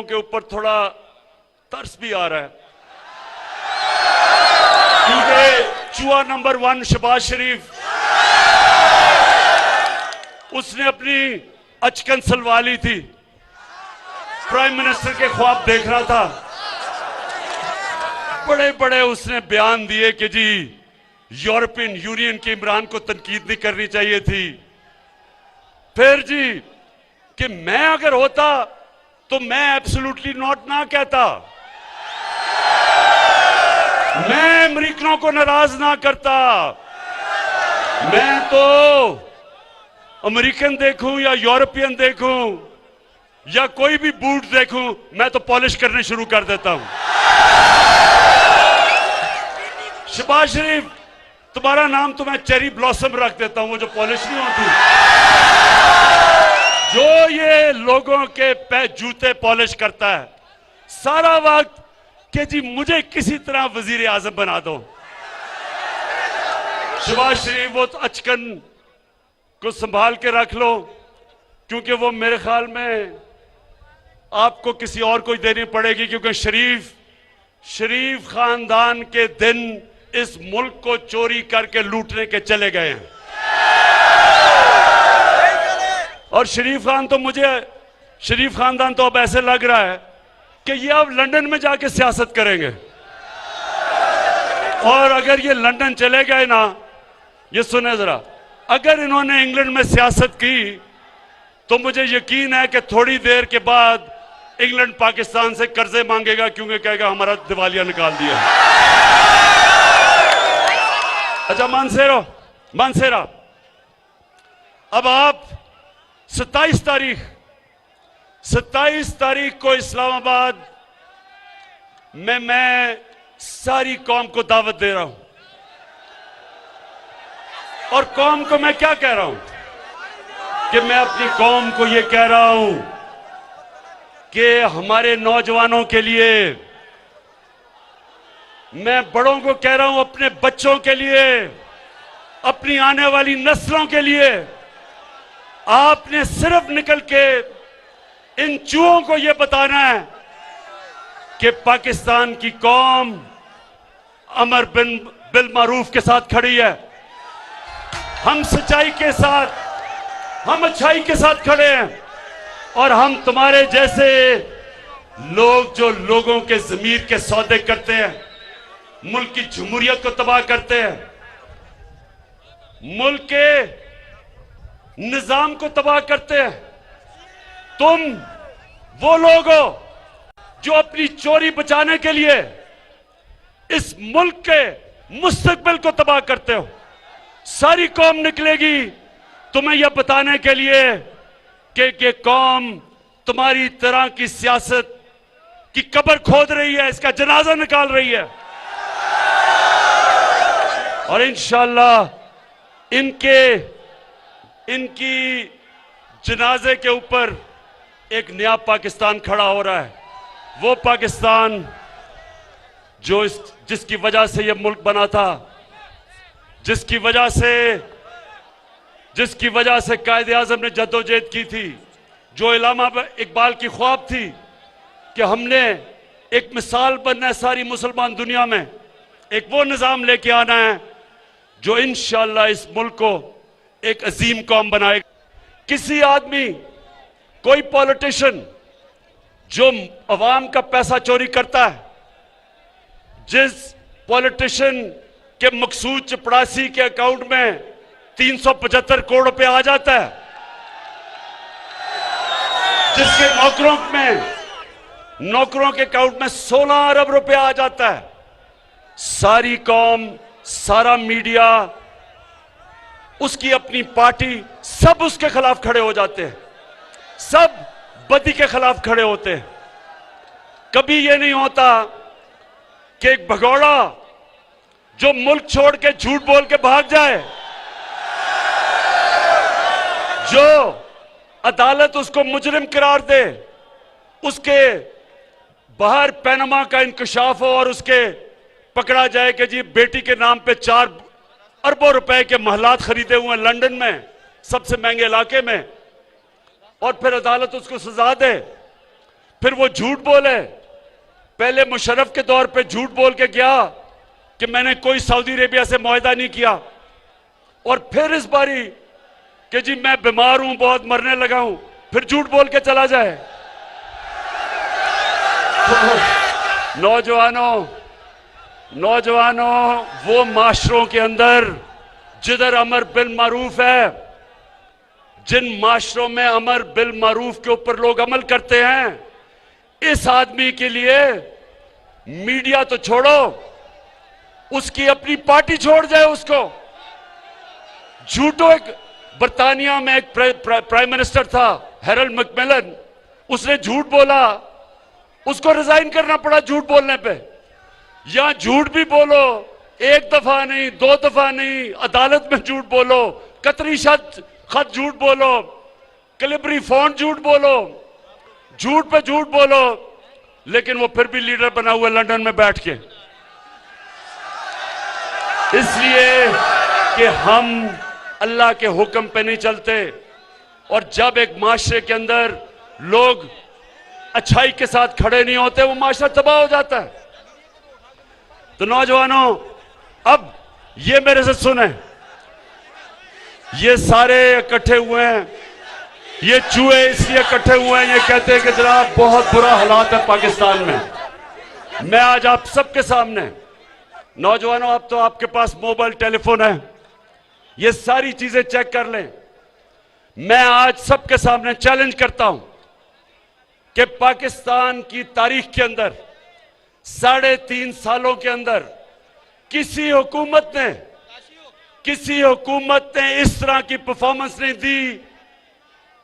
के ऊपर थोड़ा तरस भी आ रहा है, क्योंकि चूहा नंबर 1 शहबाज शरीफ, उसने अपनी अचकन सलवा ली थी, प्राइम मिनिस्टर के ख्वाब देख रहा था, बड़े बड़े उसने बयान दिए कि जी यूरोपियन यूनियन के इमरान को तनकीद नहीं करनी चाहिए थी। फिर जी कि मैं अगर होता तो मैं एब्सोल्युटली नॉट ना कहता, मैं अमेरिकनों को नाराज ना करता। मैं तो अमेरिकन देखूं या यूरोपियन देखूं या कोई भी बूट देखूं, मैं तो पॉलिश करने शुरू कर देता हूं। शहबाज शरीफ, तुम्हारा नाम तो मैं चेरी ब्लॉसम रख देता हूं, वो जो पॉलिश नहीं होती, जो ये लोगों के जूते पॉलिश करता है सारा वक्त कि जी मुझे किसी तरह वजीर आजम बना दो। शहबाज शरीफ, वो तो अचकन को संभाल के रख लो, क्योंकि वो मेरे ख्याल में आपको किसी और को देनी पड़ेगी, क्योंकि शरीफ खानदान के दिन इस मुल्क को चोरी करके लूटने के चले गए हैं। और शरीफ खानदान तो अब ऐसे लग रहा है कि ये अब लंदन में जाके सियासत करेंगे। और अगर ये लंदन चले गए ना, ये सुने जरा, अगर इन्होंने इंग्लैंड में सियासत की तो मुझे यकीन है कि थोड़ी देर के बाद इंग्लैंड पाकिस्तान से कर्जे मांगेगा, क्योंकि कहेगा हमारा दिवालिया निकाल दिया। अच्छा मानसेरा, अब आप 27 तारीख को इस्लामाबाद में मैं सारी कौम को दावत दे रहा हूं, और कौम को मैं क्या कह रहा हूं कि मैं अपनी कौम को यह कह रहा हूं कि हमारे नौजवानों के लिए, मैं बड़ों को कह रहा हूं अपने बच्चों के लिए, अपनी आने वाली नस्लों के लिए, आपने सिर्फ निकल के इन चूहों को यह बताना है कि पाकिस्तान की कौम अमर बिल मारूफ के साथ खड़ी है। हम सच्चाई के साथ, हम अच्छाई के साथ खड़े हैं, और हम तुम्हारे जैसे लोग जो लोगों के ज़मीर के सौदे करते हैं, मुल्क की जमहूरियत को तबाह करते हैं, मुल्क के निजाम को तबाह करते हैं, तुम वो लोग हो जो अपनी चोरी बचाने के लिए इस मुल्क के मुस्तकबिल को तबाह करते हो। सारी कौम निकलेगी तुम्हें यह बताने के लिए कि कौम तुम्हारी तरह की सियासत की कब्र खोद रही है, इसका जनाजा निकाल रही है, और इंशाअल्लाह इनकी जनाजे के ऊपर एक नया पाकिस्तान खड़ा हो रहा है। वो पाकिस्तान जिसकी वजह से यह मुल्क बना था, जिसकी वजह से कायदे आज़म ने जद्दोजहद की थी, जो इल्लामा इकबाल की ख्वाब थी कि हमने एक मिसाल बनना है सारी मुसलमान दुनिया में, एक वो निज़ाम लेके आना है जो इंशाअल्लाह इस मुल्क को एक अजीम कौम बनाएगा। किसी आदमी, कोई पॉलिटिशियन जो अवाम का पैसा चोरी करता है, जिस पॉलिटिशियन के मकसूद चपड़ासी के अकाउंट में 375 करोड़ रुपए आ जाता है, जिसके नौकरों के अकाउंट में 16 अरब रुपए आ जाता है, सारी कौम, सारा मीडिया, उसकी अपनी पार्टी, सब उसके खिलाफ खड़े हो जाते हैं, सब बदी के खिलाफ खड़े होते हैं। कभी यह नहीं होता कि एक भगौड़ा जो मुल्क छोड़ के झूठ बोल के भाग जाए, जो अदालत उसको मुजरिम करार दे, उसके बाहर पैनमा का इंकशाफ हो और उसके पकड़ा जाए कि जी बेटी के नाम पे 4 अरबों रुपए के महलात खरीदे हुए लंदन में, सबसे महंगे इलाके में, और फिर अदालत उसको सजा दे, फिर वो झूठ बोले। पहले मुशर्रफ के दौर पे झूठ बोल के गया कि मैंने कोई सऊदी अरेबिया से मुआहदा नहीं किया, और फिर इस बारी कि जी मैं बीमार हूं, बहुत मरने लगा हूं, फिर झूठ बोल के चला जाए। तो नौजवानों, वो माशरों के अंदर जिधर अमर बिल मारूफ है, जिन माशरों में अमर बिल मारूफ के ऊपर लोग अमल करते हैं, इस आदमी के लिए मीडिया तो छोड़ो, उसकी अपनी पार्टी छोड़ जाए उसको। झूठो, एक बर्तानिया में एक प्राइम मिनिस्टर था हैरोल्ड मैकमिलन, उसने झूठ बोला, उसको रिजाइन करना पड़ा झूठ बोलने पे। यहां झूठ भी बोलो, एक दफा नहीं, दो दफा नहीं, अदालत में झूठ बोलो, कतरी खत झूठ बोलो, कैलिबरी फॉन्ट झूठ बोलो, झूठ पे झूठ बोलो, लेकिन वो फिर भी लीडर बना हुआ लंदन में बैठ के। इसलिए कि हम अल्लाह के हुक्म पे नहीं चलते, और जब एक माशरे के अंदर लोग अच्छाई के साथ खड़े नहीं होते, वो माशरा तबाह हो जाता है। तो नौजवानों, अब ये मेरे से सुने, ये सारे इकट्ठे हुए हैं, ये चूहे इसलिए इकट्ठे हुए हैं, ये कहते हैं कि जनाब बहुत बुरा हालात है पाकिस्तान में। मैं आज आप सबके सामने, नौजवानों, अब तो आपके पास मोबाइल टेलीफोन है, ये सारी चीजें चेक कर लें। मैं आज सबके सामने चैलेंज करता हूं कि पाकिस्तान की तारीख के अंदर 3.5 सालों के अंदर किसी हुकूमत ने इस तरह की परफॉर्मेंस नहीं दी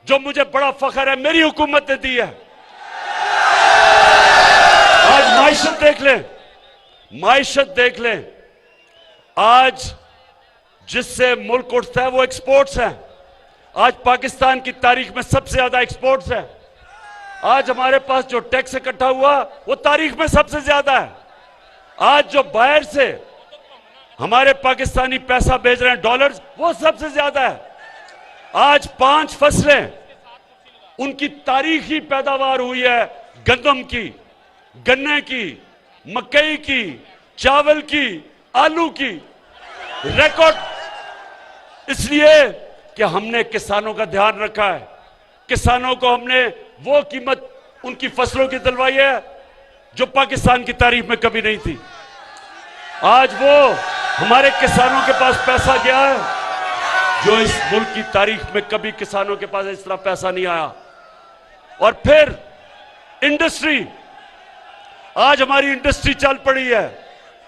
जो मुझे बड़ा फख्र है मेरी हुकूमत ने दी है। आज माइशत देख लें, आज जिससे मुल्क उठता है वो एक्सपोर्ट्स है। आज पाकिस्तान की तारीख में सबसे ज्यादा एक्सपोर्ट्स है। आज हमारे पास जो टैक्स इकट्ठा हुआ वो तारीख में सबसे ज्यादा है। आज जो बाहर से हमारे पाकिस्तानी पैसा भेज रहे हैं डॉलर्स, वो सबसे ज्यादा है। आज 5 फसलें उनकी तारीखी पैदावार हुई है, गंदम की, गन्ने की, मकई की, चावल की, आलू की, रिकॉर्ड। इसलिए कि हमने किसानों का ध्यान रखा है, किसानों को हमने वो कीमत उनकी फसलों की दिलवाई है जो पाकिस्तान की तारीख में कभी नहीं थी। आज वो हमारे किसानों के पास पैसा गया है जो इस मुल्क की तारीख में कभी किसानों के पास इस तरह पैसा नहीं आया। और फिर इंडस्ट्री, आज हमारी इंडस्ट्री चल पड़ी है,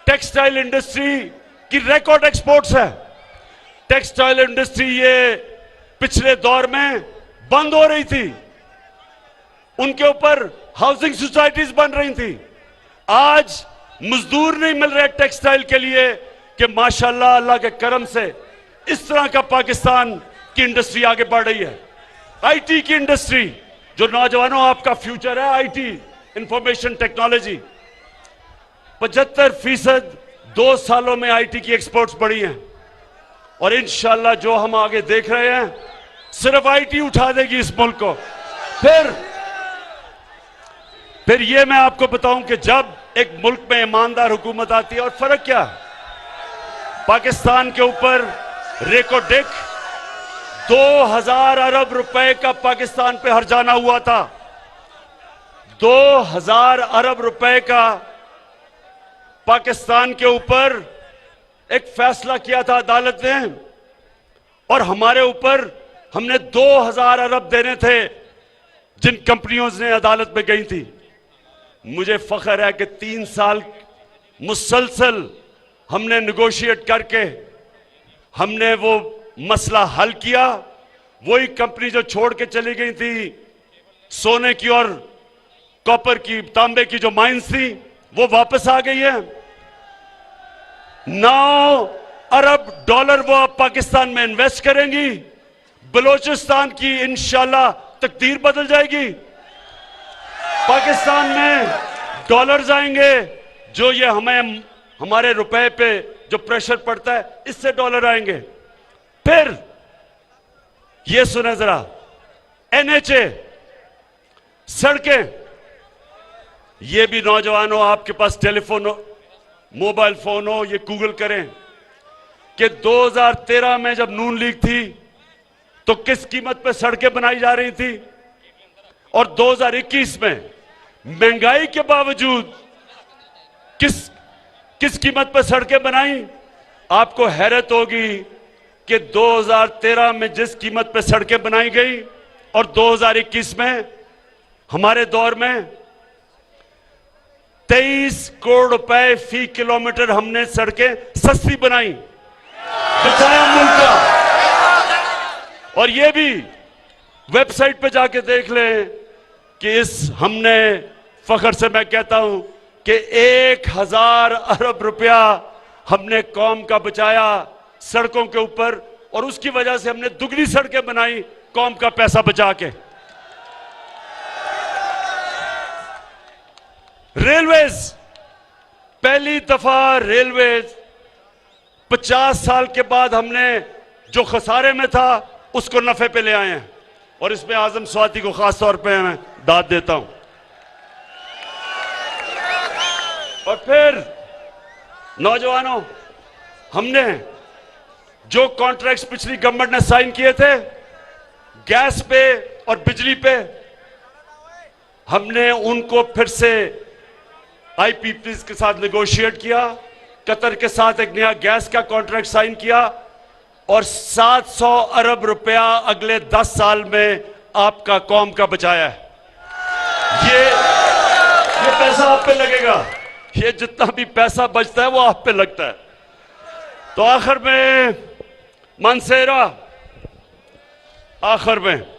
टेक्सटाइल इंडस्ट्री की रिकॉर्ड एक्सपोर्ट्स है। टेक्सटाइल इंडस्ट्री ये पिछले दौर में बंद हो रही थी, उनके ऊपर हाउसिंग सोसाइटीज बन रही थी। आज मजदूर नहीं मिल रहे टेक्सटाइल के लिए कि माशाल्लाह अल्लाह के करम से इस तरह का पाकिस्तान की इंडस्ट्री आगे बढ़ रही है। आईटी की इंडस्ट्री, जो नौजवानों आपका फ्यूचर है, आईटी, इंफॉर्मेशन टेक्नोलॉजी, 75% 2 सालों में आईटी की एक्सपोर्ट्स बढ़ी हैं। और इंशाल्लाह जो हम आगे देख रहे हैं, सिर्फ आईटी उठा देगी इस मुल्क को। फिर ये मैं आपको बताऊं कि जब एक मुल्क में ईमानदार हुकूमत आती है, और फर्क क्या है, पाकिस्तान के ऊपर रेको डेक 2000 अरब रुपए का पाकिस्तान पे हर्जाना हुआ था। 2000 अरब रुपए का पाकिस्तान के ऊपर एक फैसला किया था अदालत ने, और हमारे ऊपर हमने 2000 अरब देने थे जिन कंपनियों ने अदालत में गई थी। मुझे फख्र है कि 3 साल मुसलसल हमने नेगोशिएट करके हमने वो मसला हल किया। वही कंपनी जो छोड़ के चली गई थी, सोने की और कॉपर की, तांबे की जो माइंस थी, वो वापस आ गई है। 9 अरब डॉलर वो अब पाकिस्तान में इन्वेस्ट करेंगी। बलोचिस्तान की इंशाल्लाह तकदीर बदल जाएगी। पाकिस्तान में डॉलर्स आएंगे, जो ये हमारे रुपए पे जो प्रेशर पड़ता है, इससे डॉलर आएंगे। फिर ये सुने जरा, एनएचए, सड़कें, ये भी नौजवानों, आपके पास टेलीफोन हो, मोबाइल फोन हो, ये गूगल करें कि 2013 में जब नून लीग थी तो किस कीमत पे सड़कें बनाई जा रही थी, और 2021 में महंगाई के बावजूद किस कीमत पे सड़कें बनाई। आपको हैरत होगी कि 2013 में जिस कीमत पे सड़कें बनाई गई और 2021 में हमारे दौर में 23 करोड़ रुपए फी किलोमीटर हमने सड़कें सस्ती बनाई, बचाया मुल्क का। और ये भी वेबसाइट पे जाके देख लें कि हमने फख्र से मैं कहता हूं कि 1000 अरब रुपया हमने कौम का बचाया सड़कों के ऊपर, और उसकी वजह से हमने दुगनी सड़कें बनाई कौम का पैसा बचा के। रेलवेज, पहली दफा रेलवेज 50 साल के बाद हमने जो खसारे में था उसको नफे पे ले आए हैं, और इसमें आजम स्वाति को खास तौर पे मैं दाद देता हूं। और फिर नौजवानों, हमने जो कॉन्ट्रैक्ट्स पिछली गवर्नमेंट ने साइन किए थे गैस पे और बिजली पे, हमने उनको फिर से आईपीपीएस के साथ नेगोशिएट किया, कतर के साथ एक नया गैस का कॉन्ट्रैक्ट साइन किया, और 700 अरब रुपया अगले 10 साल में आपका कौम का बचाया है। ये पैसा आप पे लगेगा, ये जितना भी पैसा बचता है वो आप पे लगता है। तो आखिर में मनसेरा, आखिर में